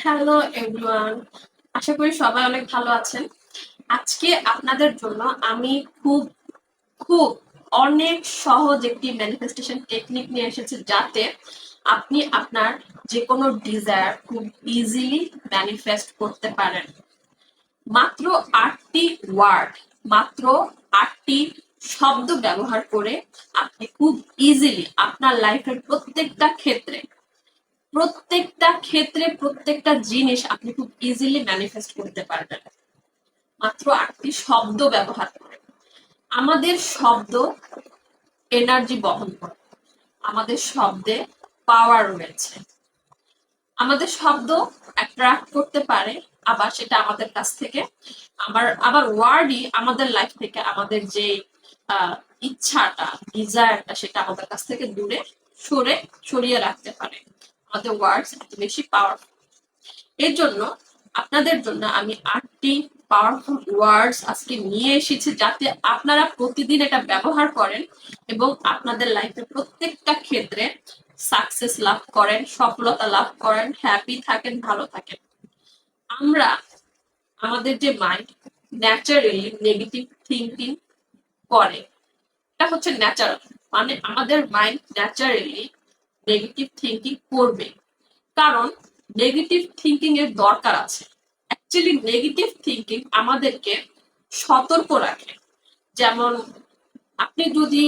Hello everyone, আশা করি সবাই অনেক ভালো আছেন। আজকে আপনাদের জন্য আমি খুব খুব অনেক সহজ একটি ম্যানিফেস্টেশন টেকনিক নিয়ে এসেছি, যাতে আপনি আপনার যে কোনো ডিজায়ার খুব ইজিলি ম্যানিফেস্ট করতে পারেন। মাত্র ৮টি ওয়ার্ড, মাত্র ৮টি শব্দ ব্যবহার করে আপনি খুব ইজিলি আপনার লাইফের প্রত্যেকটা জিনিস আপনি খুব ইজিলি ম্যানিফেস্ট করতে পারবেন মাত্র ৮টি শব্দ ব্যবহার করে। আমাদের শব্দ এনার্জি বহন করে, আমাদের শব্দে পাওয়ার রয়েছে। আমাদের শব্দ অ্যাট্রাক্ট করতে পারে, আবার সেটা আমাদের কাছ থেকে আবার ওয়ার্ডই আমাদের লাইফ থেকে আমাদের যে ইচ্ছাটা, ডিজায়ারটা, সেটা আমাদের কাছ থেকে দূরে সরিয়ে রাখতে পারে। আমাদের ওয়ার্ডস এত বেশি পাওয়ারফুল। এর জন্য আপনাদের জন্য আমি ৮টি পাওয়ারফুল ওয়ার্ডস আজকে নিয়ে এসেছি, যাতে আপনারা প্রতিদিন এটা ব্যবহার করেন এবং আপনাদের লাইফের প্রত্যেকটা ক্ষেত্রে সাকসেস লাভ করেন, সফলতা লাভ করেন, হ্যাপি থাকেন, ভালো থাকেন। আমরা আমাদের যে মাইন্ড ন্যাচারালি নেগেটিভ থিঙ্কিং করে, এটা হচ্ছে ন্যাচারাল, মানে আমাদের মাইন্ড ন্যাচারালি নেগেটিভ থিঙ্কিং করবে, কারণ নেগেটিভ থিঙ্কিং এর দরকার আছে। অ্যাকচুয়ালি নেগেটিভ থিঙ্কিং আমাদেরকে সতর্ক রাখে। যেমন আপনি যদি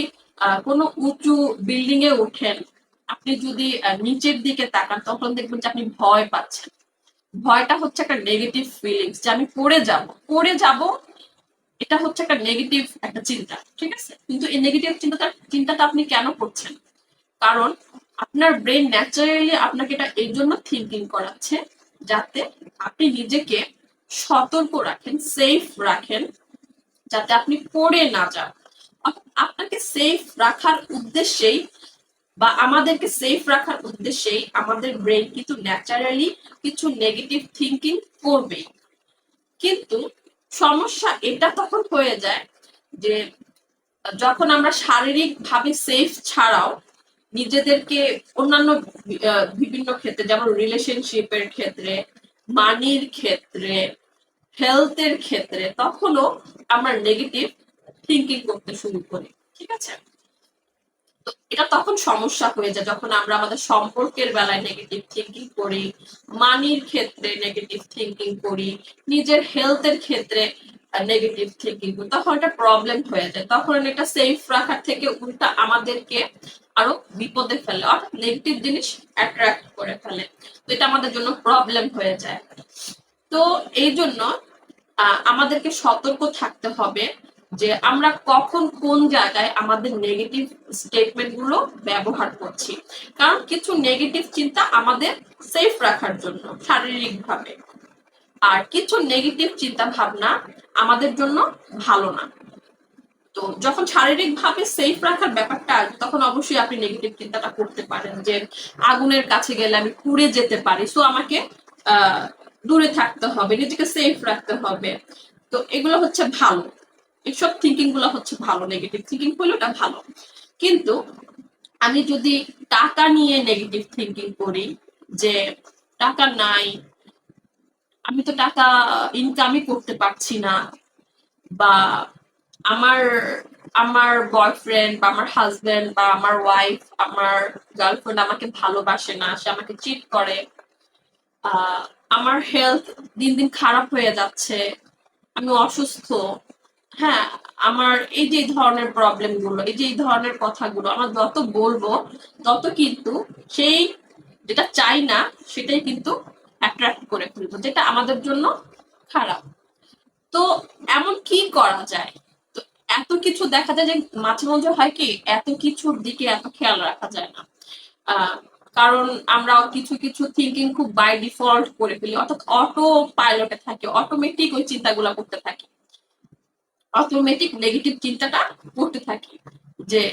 কোনো উঁচু বিল্ডিং এ ওঠেন, আপনি যদি নিচের দিকে তাকান, তখন দেখবেন যে আপনি ভয় পাচ্ছেন। ভয়টা হচ্ছে একটা নেগেটিভ ফিলিংস, যে আমি পড়ে যাব, এটা হচ্ছে একটা নেগেটিভ একটা চিন্তা, ঠিক আছে? কিন্তু এই নেগেটিভ চিন্তাটা আপনি কেন করছেন? কারণ আপনার ব্রেন ন্যাচারালি আপনাকে এটা এই জন্য থিঙ্কিং করাচ্ছে, যাতে আপনি নিজেকে সতর্ক রাখেন, সেফ রাখেন, যাতে আপনি পড়ে না যান। আপনাকে সেফ রাখার উদ্দেশ্যেই বা আমাদেরকে সেফ রাখার উদ্দেশ্যেই আমাদের ব্রেন কিন্তু ন্যাচারালি কিছু নেগেটিভ থিঙ্কিং করবে। কিন্তু সমস্যা এটা তখন হয়ে যায় যে যখন আমরা শারীরিক ভাবে সেফ ছাড়াও নিজেদেরকে অন্যান্য বিভিন্ন ক্ষেত্রে, যেমন রিলেশনশিপের ক্ষেত্রে, মানির ক্ষেত্রে, হেলথের ক্ষেত্রে, তখনও আমরা নেগেটিভ থিঙ্কিং করতে শুরু করি, ঠিক আছে? তো এটা তখন সমস্যা হয়ে যায়, যখন আমরা আমাদের সম্পর্কের বেলায় নেগেটিভ থিঙ্কিং করি, মানির ক্ষেত্রে নেগেটিভ থিঙ্কিং করি, নিজের হেলথের ক্ষেত্রে নেগেটিভ থিঙ্কিং করি, তখন এটা প্রবলেম হয়ে যায়। তখন এটা সেফ রাখার থেকে উল্টা আমাদেরকে আরো বিপদে ফেলে, অর্থাৎ নেগেটিভ জিনিস অ্যাট্রাক্ট করে ফেলে। তো এটা আমাদের জন্য প্রবলেম হয়ে যায়। তো এই জন্য আমাদেরকে সতর্ক থাকতে হবে যে আমরা কখন কোন জায়গায় আমাদের নেগেটিভ স্টেটমেন্ট গুলো ব্যবহার করছি। কারণ কিছু নেগেটিভ চিন্তা আমাদের সেফ রাখার জন্য শারীরিক ভাবে, আর কিছু নেগেটিভ চিন্তা ভাবনা আমাদের জন্য ভালো না। তো যখন শারীরিক ভাবে সেফ রাখার ব্যাপারটা আসবে, তখন অবশ্যই আপনি নেগেটিভ চিন্তাটা করতে পারেন যে আগুনের কাছে গেলে আমি পুড়ে যেতে পারি, সো আমাকে দূরে থাকতে হবে, নিজেকে সেফ রাখতে হবে। তো এগুলো হচ্ছে ভালো, এইসব থিঙ্কিং গুলো হচ্ছে ভালো, নেগেটিভ থিঙ্কিং হলো এটা ভালো। কিন্তু আমি যদি টাকা নিয়ে নেগেটিভ থিঙ্কিং করি, যে টাকা নাই, আমি তো টাকা ইনকামই করতে পারছি না, বা আমার আমার বয়ফ্রেন্ড বা আমার হাজবেন্ড বা আমার ওয়াইফ, আমার গার্লফ্রেন্ড আমাকে ভালোবাসে না, সে আমাকে চিট করে, আমার হেলথ দিন দিন খারাপ হয়ে যাচ্ছে, আমি অসুস্থ, হ্যাঁ, আমার এই যে ধরনের প্রবলেম গুলো, এই যে এই ধরনের কথাগুলো আমার যত বলবো, তত কিন্তু সেই যেটা চাই না সেটাই কিন্তু অ্যাট্রাক্ট করে ফেলবো, যেটা আমাদের জন্য খারাপ। তো এমন কি করা যায়? তো এত কিছু দেখা যায় যে মাঝে মাঝে হয় কি, এত কিছুর দিকে এত খেয়াল রাখা যায় না। আহ, কারণ আমরা কিছু কিছু থিঙ্কিং খুব বাই ডিফল্ট করে ফেলি, অর্থাৎ অটো পাইলটে থাকি, অটোমেটিক ওই চিন্তাগুলো করতে থাকি, অটোমেটিক নেগেটিভ চিন্তাটা করতে থাকি। যে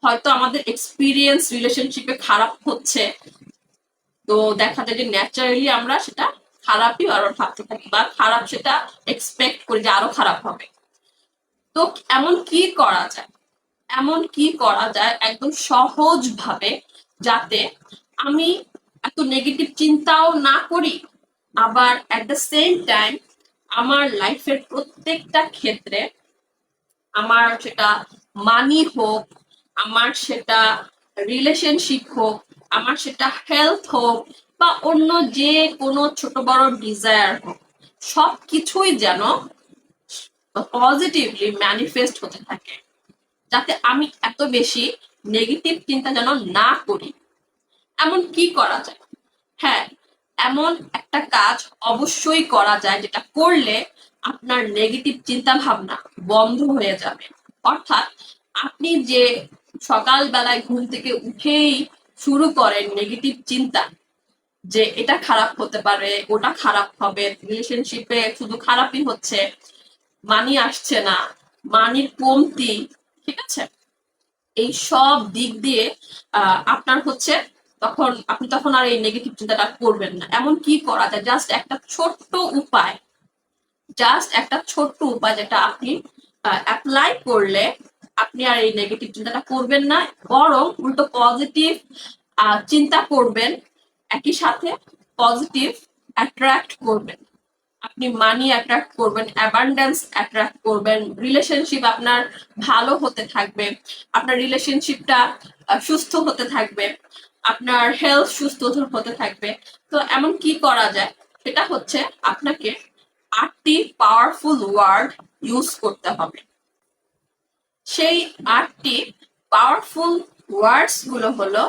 হয়তো আমাদের এক্সপিরিয়েন্স রিলেশনশিপে খারাপ হচ্ছে, তো দেখা যায় যে ন্যাচারালি আমরা সেটা খারাপই আরো ভাবতে থাকি, বা খারাপ সেটা এক্সপেক্ট করি যে আরো খারাপ হবে। তো এমন কি করা যায়, একদম সহজ ভাবে, যাতে আমি এত নেগেটিভ চিন্তাও না করি, আবার অ্যাট দ্য সেম টাইম আমার লাইফের প্রত্যেকটা ক্ষেত্রে, আমার সেটা মানি হোক, আমার সেটা রিলেশনশিপ হোক, আমার সেটা হেলথ হোক, বা অন্য যে কোনো ছোট বড় ডিজায়ার হোক, সব কিছুই যেন পজিটিভলি ম্যানিফেস্ট হতে থাকে, যাতে আমি এত বেশি নেগেটিভ চিন্তা যেন না করি। এমন কি করা যায়? হ্যাঁ, এমন একটা কাজ অবশ্যই করা যায় যেটা করলে আপনার নেগেটিভ চিন্তা ভাবনা বন্ধ হয়ে যাবে। অর্থাৎ আপনি যে সকালবেলায় ঘুম থেকে উঠেই শুরু করেন নেগেটিভ চিন্তা, যে এটা খারাপ হতে পারে, ওটা খারাপ হবে, রিলেশনশিপে শুধু খারাপই হচ্ছে, মানি আসছে না, মানির কমতি, ঠিক আছে, এই সব দিক দিয়ে আপনার হচ্ছে তখন আপনি তখন আর এই নেগেটিভ চিন্তাটা করবেন না। এমন কি করা যায়? জাস্ট একটা ছোট্ট উপায় যেটা আপনি অ্যাপ্লাই করলে আপনি আর এই নেগেটিভ চিন্তাটা করবেন না, বরং উল্টো পজিটিভ চিন্তা করবেন, একই সাথে পজিটিভ অ্যাট্রাক্ট করবেন। আপনি মানি অ্যাট্রাক্ট করবেন, অ্যাবান্ডেন্স অ্যাট্রাক্ট করবেন, রিলেশনশিপ আপনার ভালো হতে থাকবে, আপনার রিলেশনশিপটা সুস্থ হতে থাকবে, আপনার হেলথ সুস্থ হতে থাকবে। তো এমন কি করা যায়? সেটা হচ্ছে আপনাকে 8টি পাওয়ারফুল ওয়ার্ড ইউজ করতে হবে। সেই 8টি পাওয়ারফুল ওয়ার্ডস গুলো হলো,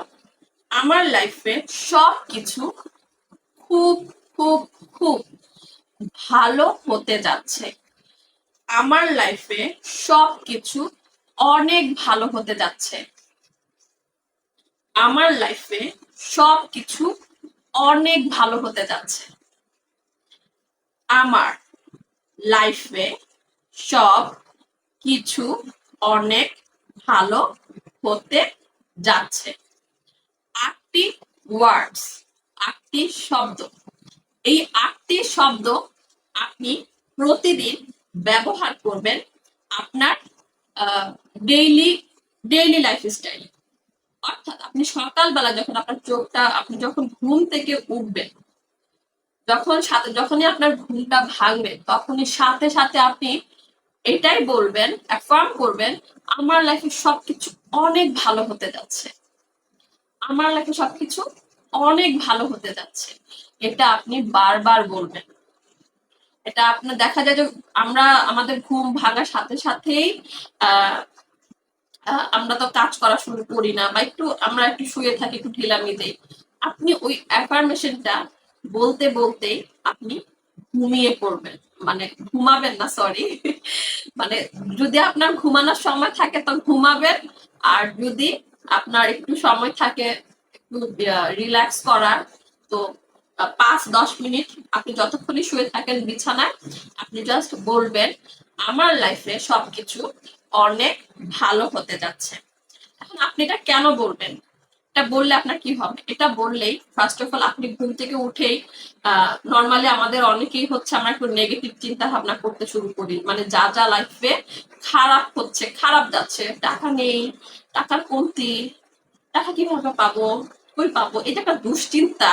আমার লাইফে সব কিছু খুব খুব খুব ভালো হতে যাচ্ছে, আমার লাইফে সবকিছু অনেক ভালো হতে যাচ্ছে, আমার লাইফে সবকিছু অনেক ভালো হতে যাচ্ছে, আমার লাইফে সব কিছু অনেক ভালো হতে যাচ্ছে। 8টি ওয়ার্ডস, 8টি শব্দ। এই 8টি শব্দ আপনি প্রতিদিন ব্যবহার করবেন আপনার ডেইলি ডেইলি লাইফস্টাইল। অর্থাৎ আপনি সকালবেলা যখন আপনার চোখটা, আপনি যখন ঘুম থেকে উঠবেন, যখনই আপনার ঘুমটা ভাঙবে, তখনই সাথে সাথে আপনি এটাই বলবেন, অ্যাফার্ম করবেন, আমার লাইফে সবকিছু অনেক ভালো হতে যাচ্ছে, আমার লাইফে সবকিছু অনেক ভালো হতে যাচ্ছে। এটা আপনি বারবার বলবেন। এটা আপনার দেখা যায় যে আমরা আমাদের ঘুম ভাঙার সাথে সাথেই আহ আমরা তো কাজ করা শুরু করি না, বা আমরা একটু শুয়ে থাকি, একটু ঢিলামি দেই। আপনি ওই অ্যাফার্মেশনটা বলতে বলতে আপনি ঘুমিয়ে পড়বেন, মানে ঘুমাবেন না, সরি, মানে যদি আপনার ঘুমানোর সময় থাকে তো ঘুমাবেন, আর যদি আপনার একটু সময় থাকে একটু রিল্যাক্স করার, তো 5-10 মিনিট আপনি যতক্ষণই শুয়ে থাকেন বিছানায়, আপনি জাস্ট বলবেন, আমার লাইফে সবকিছু অনেক ভালো হতে যাচ্ছে। এখন আপনি এটা কেন বলবেন? এটা বললে আপনার কি হবে? এটা বললেই ফার্স্ট অফ অল আপনি ঘুম থেকে উঠেই, নর্মালি আমাদের অনেকেই হচ্ছে আমরা একটু নেগেটিভ চিন্তা ভাবনা করতে শুরু করি, মানে যা যা লাইফে খারাপ হচ্ছে, খারাপ যাচ্ছে, টাকা নেই, টাকার কমতি, টাকা কিভাবে পাবো, কই পাবো, এটা একটা দুশ্চিন্তা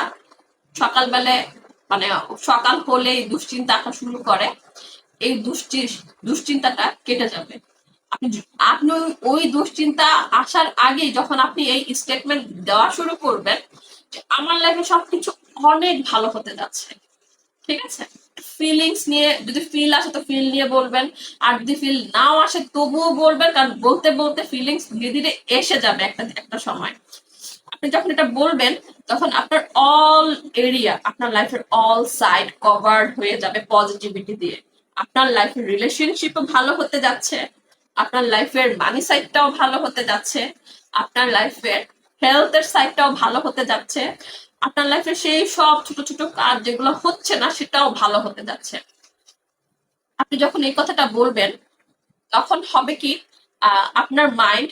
সকালবেলায়, মানে সকাল হলেই দুশ্চিন্তা আসা শুরু করে। এই দুশ্চিন্তাটা কেটে যাবে। আপনি আপনি ওই দুশ্চিন্তা আসার আগে যখন আপনি এই স্টেটমেন্ট দেওয়া শুরু করবেন যে আমার লাইফে সবকিছু অনেক ভালো হতে যাচ্ছে, ঠিক আছে, ফিলিংস নিয়ে, যদি ফিল আসে তো ফিল নিয়ে বলবেন, আর যদি ফিল নাও আসে তবুও বলবেন, কারণ বলতে বলতে ফিলিংস ধীরে ধীরে এসে যাবে একটা একটা সময়। আপনি যখন এটা বলবেন তখন আপনার অল এরিয়া, আপনার লাইফের অল সাইড কভার্ড হয়ে যাবে পজিটিভিটি দিয়ে। আপনার লাইফের রিলেশনশিপও ভালো হতে যাচ্ছে, আপনার লাইফের মানি সাইডটাও ভালো হতে যাচ্ছে, আপনার লাইফের হেলথের সাইডটাও ভালো হতে যাচ্ছে, আপনার লাইফে সেই সব ছোট ছোট কাজ যেগুলো হচ্ছে না সেটাও ভালো হতে যাচ্ছে। আপনি যখন এই কথাটা বলবেন তখন হবে কি, আপনার মাইন্ড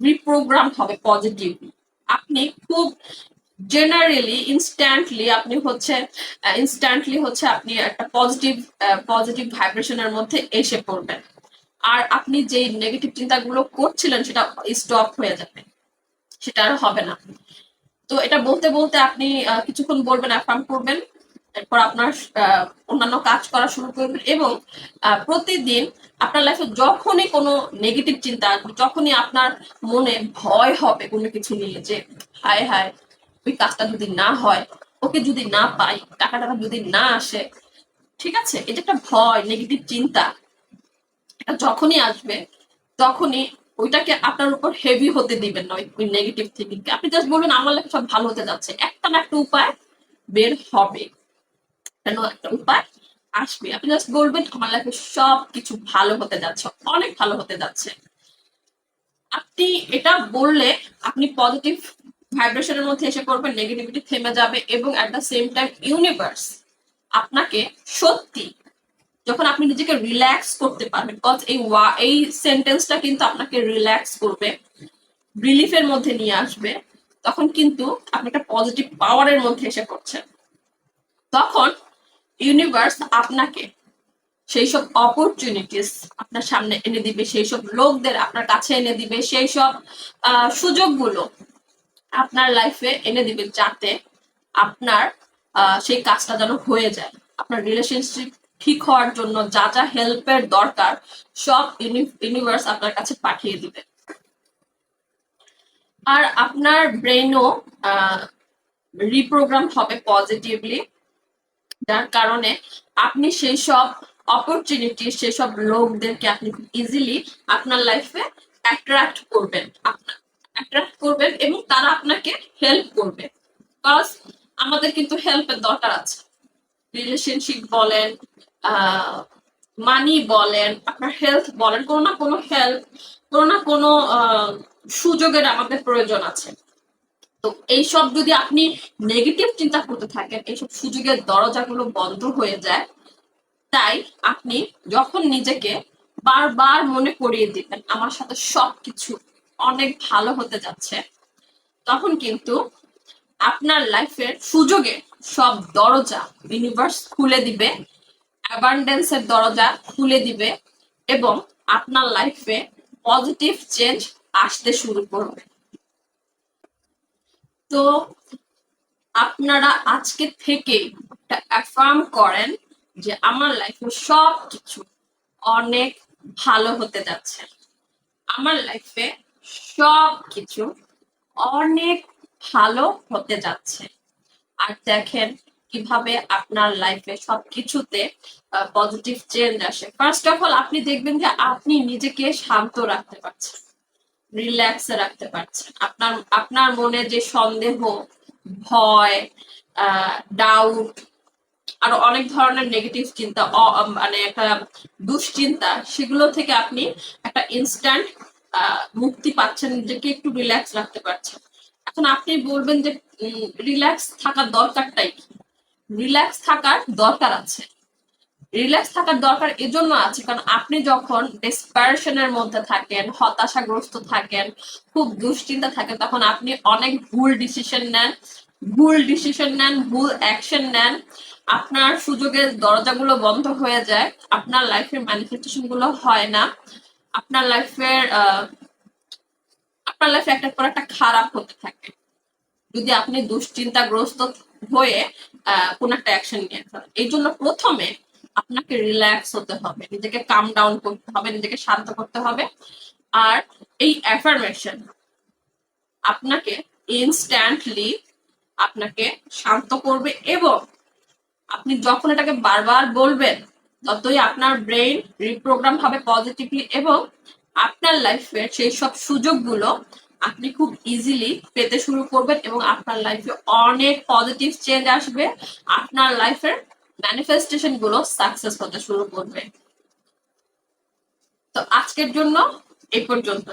রিপ্রোগ্রাম হবে পজিটিভলি। আপনি খুব জেনারেলি ইনস্ট্যান্টলি হচ্ছে আপনি একটা পজিটিভ ভাইব্রেশনের মধ্যে এসে পড়বেন, আর আপনি যে নেগেটিভ চিন্তাগুলো করছিলেন সেটা স্টপ হয়ে যাবে, সেটা আর হবে না। তো এটা বলতে বলতে আপনি কিছুক্ষণ বলবেন, অ্যাফার্ম করবেন, এরপর আপনার অন্যান্য কাজ করা শুরু করবেন এবং প্রতিদিন আপনার লাইফে যখনই কোনো নেগেটিভ চিন্তা আসবে, যখনই আপনার মনে ভয় হবে কোনো কিছু নিয়ে যে হায় হায় ওই কাজটা যদি না হয়, ওকে যদি না পাই, টাকাটা যদি না আসে, ঠিক আছে, এটা একটা ভয়, নেগেটিভ চিন্তা, এটা যখনই আসবে তখনই ওইটাকে আপনার উপর হেভি হতে দিবেন না, ওই নেগেটিভ থিঙ্কিং। আপনি জাস্ট বলবেন আমার লাইফে সব ভালো হতে যাচ্ছে, একটা না একটা উপায় বের হবে, কেন একটা উপায় আসবে। আপনি জাস্ট বলবেন আমার লাইফে সব কিছু ভালো হতে যাচ্ছে, অনেক ভালো হতে যাচ্ছে। আপনি এটা বললে আপনি পজিটিভ ভাইব্রেশনের মধ্যে এসে পড়বেন, নেগেটিভিটি থেমে যাবে এবং at the same time universe আপনাকে সত্যি, যখন আপনি নিজেকে রিল্যাক্স করতে পারবেন, কজ এই সেন্টেন্সটা কিন্তু আপনাকে রিল্যাক্স করবে, রিলিফের মধ্যে নিয়ে আসবে, তখন কিন্তু আপনি একটা পজিটিভ পাওয়ারের মধ্যে এসে পড়ছেন। তখন ইউনিভার্স আপনাকে সেই সব অপরচুনিটিস আপনার সামনে এনে দিবে, সেই সব লোকদের আপনার কাছে এনে দিবে, সেই সব সুযোগগুলো আপনার লাইফে এনে দিবে, যাতে আপনার সেই কাজটা যেন হয়ে যায়। আপনার রিলেশনশিপ ঠিক হওয়ার জন্য যা যা হেল্পের দরকার সব ইউনিভার্স আপনার কাছে পাঠিয়ে দিবে। আর আপনার ব্রেনও রিপ্রোগ্রাম হবে পজিটিভলি, যার কারণে আপনি সেই সব অপরচুনিটি, সেই সব লোকদেরকে আপনি খুব ইজিলি আপনার লাইফে অ্যাট্রাক্ট করবেন, এবং তারা আপনাকে হেল্প করবে। বিকজ আমাদের কিন্তু হেল্পের দরকার আছে, রিলেশনশিপ বলেন, মানি বলেন, আপনার হেলথ বলেন, কোনো না কোনো হেল্প, কোনো না কোনো সুযোগের আমাদের প্রয়োজন আছে। তো এইসব যদি আপনি নেগেটিভ চিন্তা করতে থাকেন, এইসব সুযোগের দরজাগুলো বন্ধ হয়ে যায়। তাই আপনি যখন নিজেকে বারবার মনে করিয়ে দিবেন আমার সাথে সবকিছু অনেক ভালো হতে যাচ্ছে, তখন কিন্তু আপনার লাইফের সুযোগের সব দরজা ইউনিভার্স খুলে দিবে, অ্যাবান্ডেন্সের দরজা খুলে দিবে এবং আপনার লাইফে পজিটিভ চেঞ্জ আসতে শুরু করবে। তো আপনারা আজকে থেকে অ্যাফার্ম করেন যে আমার লাইফে সব কিছু অনেক ভালো হতে যাচ্ছে, আমার লাইফে সব কিছু অনেক ভালো হতে যাচ্ছে। আর দেখেন কিভাবে আপনার লাইফে সবকিছুতে পজিটিভ চেঞ্জ আসে। ফার্স্ট অফ অল আপনি দেখবেন যে আপনি নিজেকে শান্ত রাখতে পারছেন, রিল্যাক্সে রাখতে পারছেন। আপনার আপনার মনে যে সন্দেহ, ভয়, ডাউট, আরো অনেক ধরনের নেগেটিভ চিন্তা, মানে একটা দুশ্চিন্তা, সেগুলো থেকে আপনি একটা ইনস্ট্যান্ট মুক্তি পাচ্ছেন, নিজেকে একটু রিল্যাক্স রাখতে পারছেন। এখন আপনি বলবেন যে রিল্যাক্স থাকার দরকারটাই কি? রিল্যাক্স থাকার দরকার আছে, রিল্যাক্স থাকার দরকার এজন্য আছে কারণ আপনি যখন ডেসপারেশনের মধ্যে থাকেন, হতাশাগ্রস্ত থাকেন, খুব দুশ্চিন্তা থাকেন, তখন আপনি অনেক ভুল ডিসিশন নেন, ভুল অ্যাকশন নেন, আপনার সুযোগের দরজাগুলো বন্ধ হয়ে যায়, আপনার লাইফের ম্যানিফেস্টেশন গুলো হয় না, আপনার লাইফের আপনার লাইফে একটার পর একটা খারাপ হতে থাকে যদি আপনি দুশ্চিন্তাগ্রস্ত হয়ে কোন একটা অ্যাকশন নিয়ে ফেলেন। এই জন্য প্রথমে আপনাকে রিল্যাক্স হতে হবে, নিজেকে কাম ডাউন করতে হবে, নিজেকে শান্ত করতে হবে। আর এই অ্যাফার্মেশন আপনাকে ইনস্ট্যান্টলি আপনাকে শান্ত করবে এবং আপনি যখন এটাকে বারবার বলবেন ততই আপনার ব্রেইন রিপ্রোগ্রাম হবে পজিটিভলি এবং আপনার লাইফের সেই সব সুযোগগুলো আপনি খুব ইজিলি পেতে শুরু করবেন এবং আপনার লাইফে অনেক পজিটিভ চেঞ্জ আসবে, আপনার লাইফের ম্যানিফেস্টেশন গুলো সাকসেস হতে শুরু করবে। তো আজকের জন্য এই পর্যন্ত।